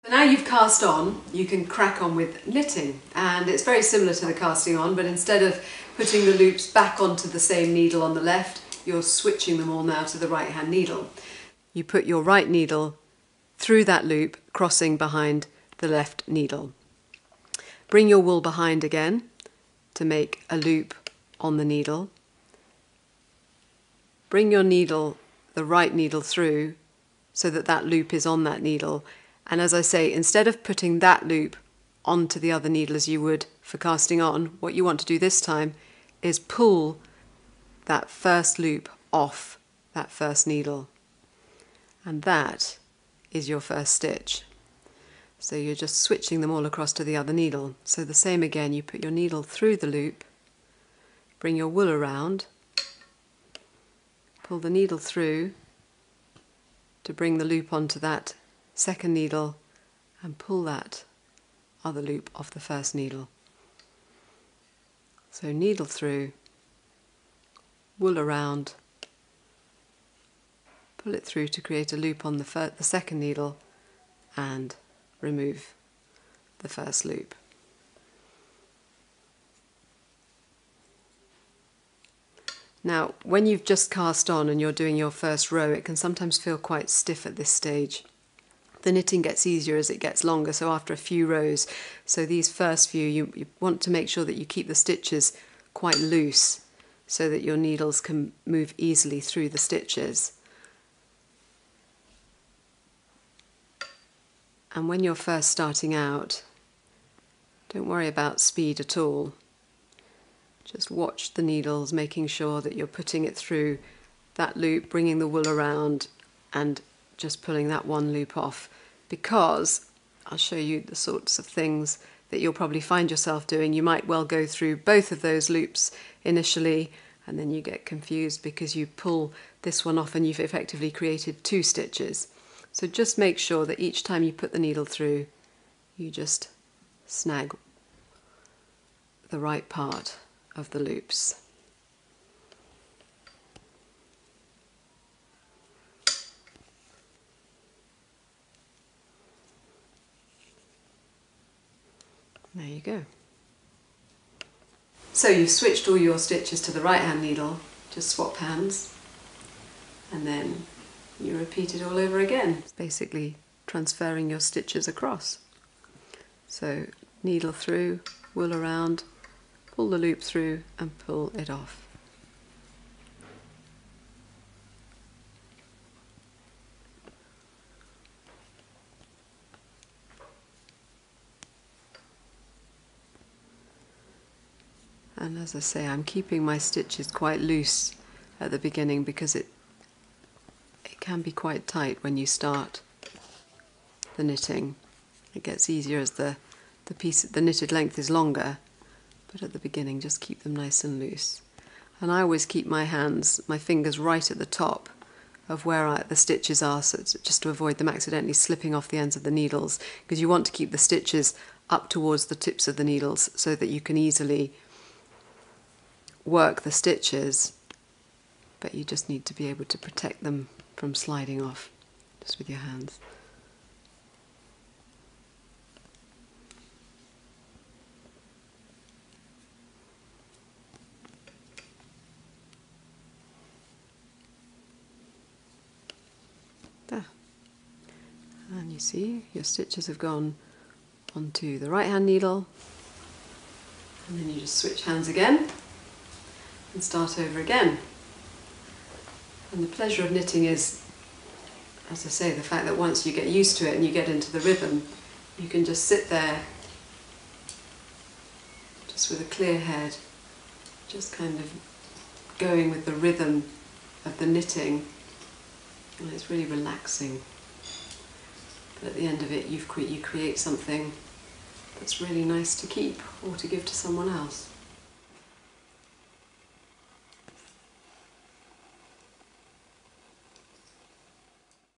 So now you've cast on, you can crack on with knitting, and it's very similar to the casting on, but instead of putting the loops back onto the same needle on the left, you're switching them all now to the right hand needle. You put your right needle through that loop, crossing behind the left needle. Bring your wool behind again to make a loop on the needle. Bring your needle, the right needle, through so that that loop is on that needle. And as I say, instead of putting that loop onto the other needle as you would for casting on, what you want to do this time is pull that first loop off that first needle. And that is your first stitch. So you're just switching them all across to the other needle. So the same again, you put your needle through the loop, bring your wool around, pull the needle through to bring the loop onto that second needle and pull that other loop off the first needle. So needle through, wool around, pull it through to create a loop on the second needle and remove the first loop. Now, when you've just cast on and you're doing your first row, it can sometimes feel quite stiff at this stage. The knitting gets easier as it gets longer, so after a few rows. So these first few, you want to make sure that you keep the stitches quite loose so that your needles can move easily through the stitches. And when you're first starting out, don't worry about speed at all. Just watch the needles, making sure that you're putting it through that loop, bringing the wool around and just pulling that one loop off, because I'll show you the sorts of things that you'll probably find yourself doing. You might well go through both of those loops initially and then you get confused because you pull this one off and you've effectively created two stitches. So just make sure that each time you put the needle through, you just snag the right part of the loops. There you go. So you've switched all your stitches to the right hand needle, just swap hands, and then you repeat it all over again. It's basically transferring your stitches across. So needle through, wool around, pull the loop through and pull it off. And as I say, I'm keeping my stitches quite loose at the beginning because it can be quite tight when you start the knitting. It gets easier as the knitted length is longer, but at the beginning just keep them nice and loose. And I always keep my fingers right at the top of where the stitches are, so it's just to avoid them accidentally slipping off the ends of the needles, because you want to keep the stitches up towards the tips of the needles so that you can easily work the stitches, but you just need to be able to protect them from sliding off just with your hands. There. And you see your stitches have gone onto the right hand needle, and then you just switch hands again and start over again. And the pleasure of knitting is, as I say, the fact that once you get used to it and you get into the rhythm, you can just sit there just with a clear head, just kind of going with the rhythm of the knitting, and it's really relaxing. But at the end of it, you create something that's really nice to keep or to give to someone else.